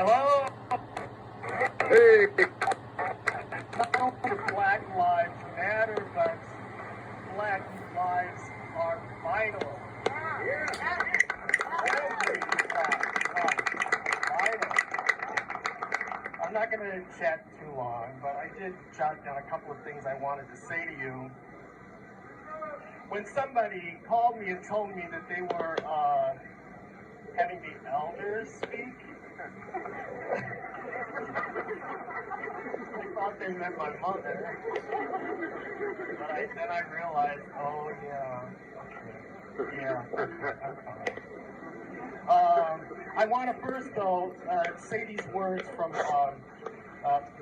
Hello? Hey. Not only Black Lives Matter, but Black lives are vital. Every Black life is vital. I'm not going to chat too long, but I did jot down a couple of things I wanted to say to you. When somebody called me and told me that they were having the elders speak, I thought they meant my mother. But then I realized, oh yeah, okay, yeah, I'm fine. I want to first, though, say these words from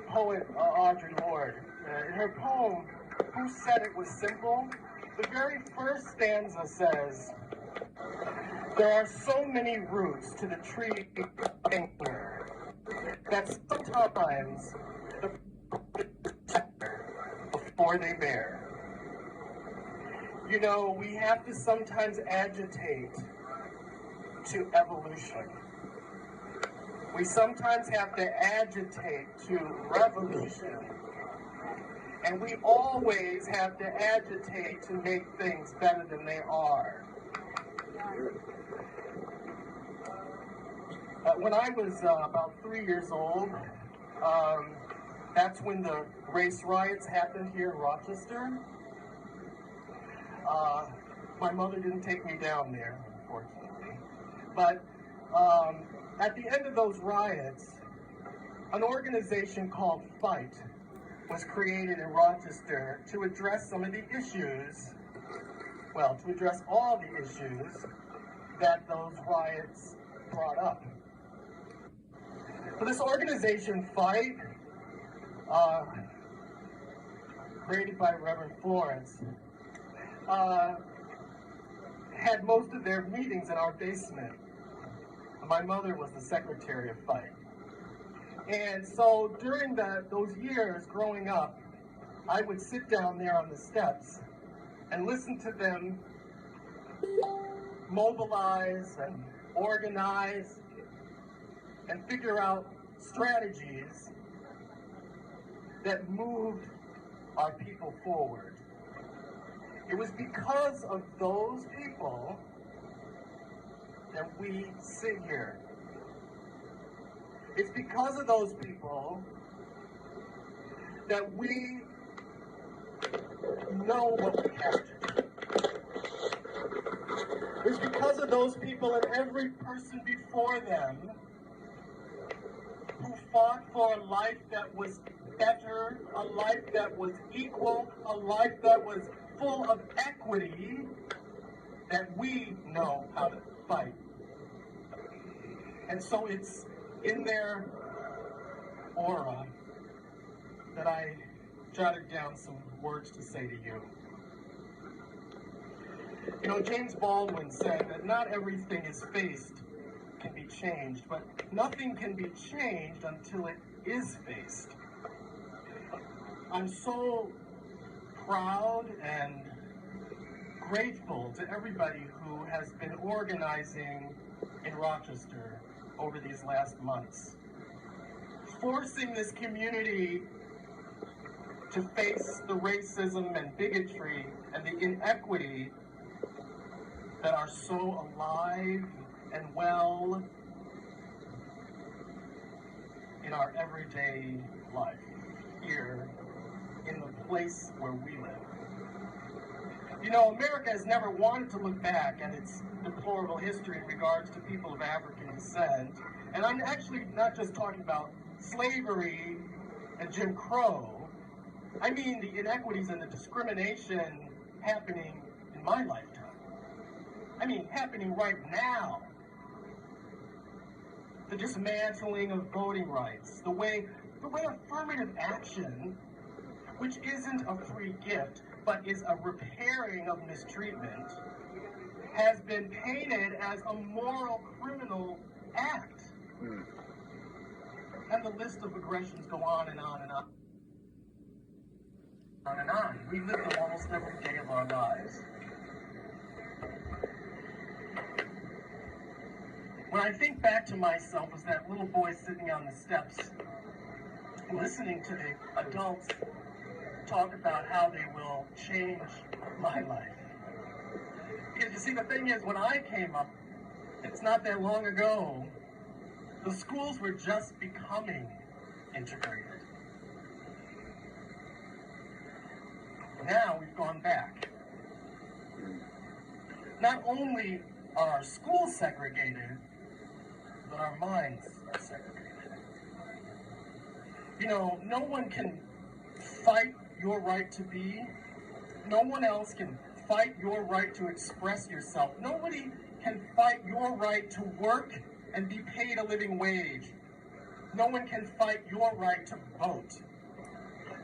poet Audre Lorde. In her poem, Who Said It Was Simple? The very first stanza says, there are so many roots to the tree that sometimes the before they bear. You know, we have to sometimes agitate to evolution. We sometimes have to agitate to revolution. And we always have to agitate to make things better than they are. When I was about 3 years old, that's when the race riots happened here in Rochester. My mother didn't take me down there, unfortunately. But at the end of those riots, an organization called FIGHT was created in Rochester to address some of the issues, well, to address all the issues that those riots brought up. So this organization, FIGHT, created by Reverend Florence, had most of their meetings in our basement. My mother was the secretary of FIGHT. And so during those years growing up, I would sit down there on the steps and listen to them mobilize and organize and figure out strategies that moved our people forward. It was because of those people that we sit here. It's because of those people that we know what we have to do. It's because of those people and every person before them who fought for a life that was better, a life that was equal, a life that was full of equity, that we know how to fight. And so it's in their aura that I jotted down some words to say to you. You know, James Baldwin said that not everything is faced can be changed, but nothing can be changed until it is faced. I'm so proud and grateful to everybody who has been organizing in Rochester over these last months, forcing this community to face the racism and bigotry and the inequity that are so alive and well in our everyday life here in the place where we live. You know, America has never wanted to look back at its deplorable history in regards to people of African descent. And I'm actually not just talking about slavery and Jim Crow. I mean the inequities and the discrimination happening in my lifetime. I mean, happening right now. The dismantling of voting rights, the way affirmative action, which isn't a free gift, but is a repairing of mistreatment, has been painted as a moral criminal act. And the list of aggressions go on and on and on. On and on. We live them almost every day of our lives. When I think back to myself as that little boy sitting on the steps, listening to the adults talk about how they will change my life. Because you see, the thing is, when I came up, it's not that long ago, the schools were just becoming integrated. Now we've gone back. Not only are our schools segregated, but our minds are segregated. You know, no one can fight your right to be. No one else can fight your right to express yourself. Nobody can fight your right to work and be paid a living wage. No one can fight your right to vote.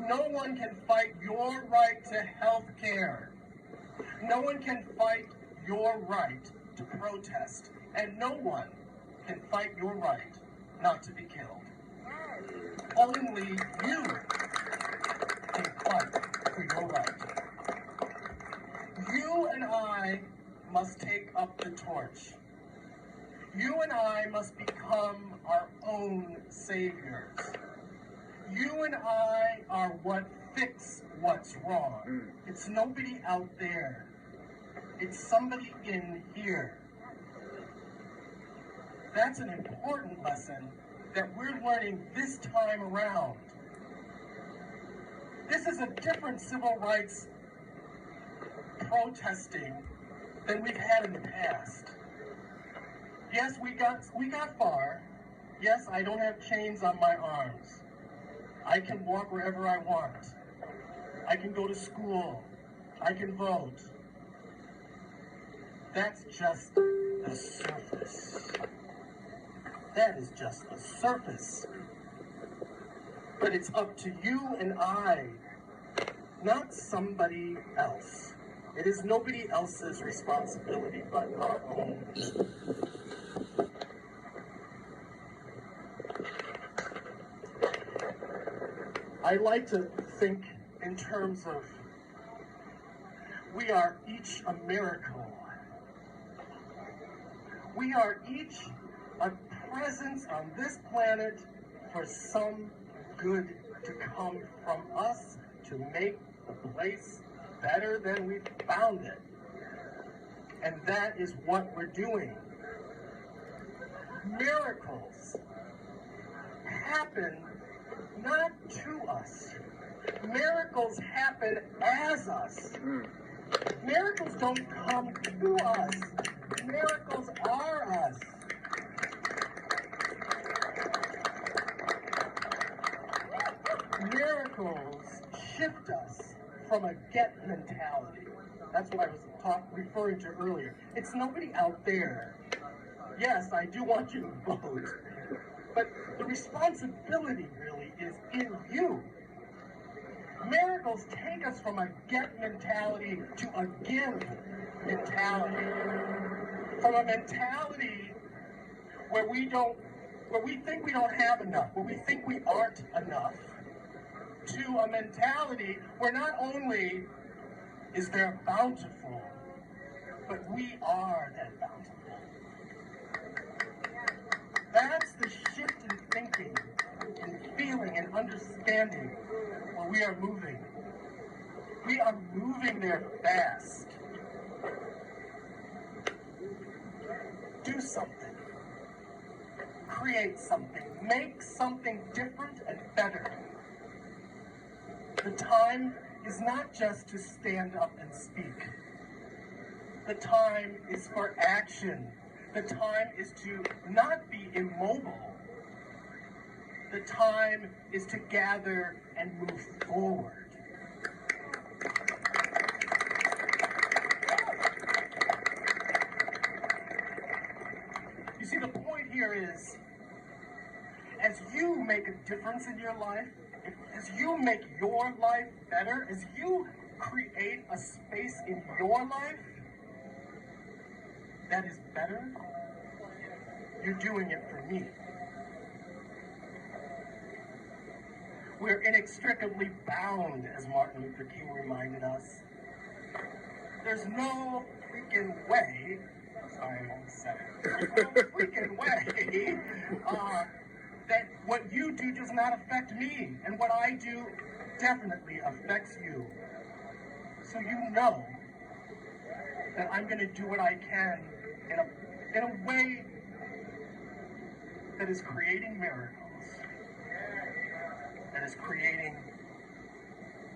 No one can fight your right to health care. No one can fight your right to protest. And no one can fight your right not to be killed. Only you can fight for your right. You and I must take up the torch. You and I must become our own saviors. You and I are what fix what's wrong. It's nobody out there. It's somebody in here. That's an important lesson that we're learning this time around. This is a different civil rights protesting than we've had in the past. Yes, we got far. Yes, I don't have chains on my arms. I can walk wherever I want. I can go to school. I can vote. That's just the surface. That is just the surface. But it's up to you and I, not somebody else. It is nobody else's responsibility but our own. I like to think in terms of we are each a miracle. We are each a presence on this planet for some good to come from us to make the place better than we found it. And that is what we're doing. Miracles happen not to us. Miracles happen as us. Miracles don't come to us. Miracles are us. Miracles shift us from a get mentality. That's what I was referring to earlier. It's nobody out there. Yes, I do want you to vote, but the responsibility really is in you. Miracles take us from a get mentality to a give mentality. From a mentality where we think we don't have enough, where we think we aren't enough, to a mentality where not only is there bountiful, but we are that bountiful. That's the shift in thinking, in feeling, and understanding where we are moving. We are moving there fast. Do something. Create something. Make something different and better. The time is not just to stand up and speak. The time is for action. The time is to not be immobile. The time is to gather and move forward. You see, the point here is, as you make a difference in your life, as you make your life better, as you create a space in your life that is better, you're doing it for me. We're inextricably bound, as Martin Luther King reminded us. There's no freaking way I said it in a freaking way. That what you do does not affect me, and what I do definitely affects you. So you know that I'm going to do what I can in a way that is creating miracles, that is creating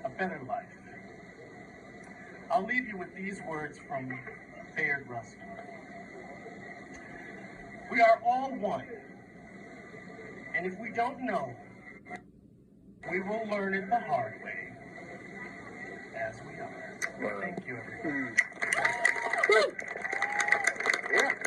a better life. I'll leave you with these words from Bayard Rustin. We are all one, and if we don't know, we will learn it the hard way, as we are. Wow. Thank you, everyone. Yeah.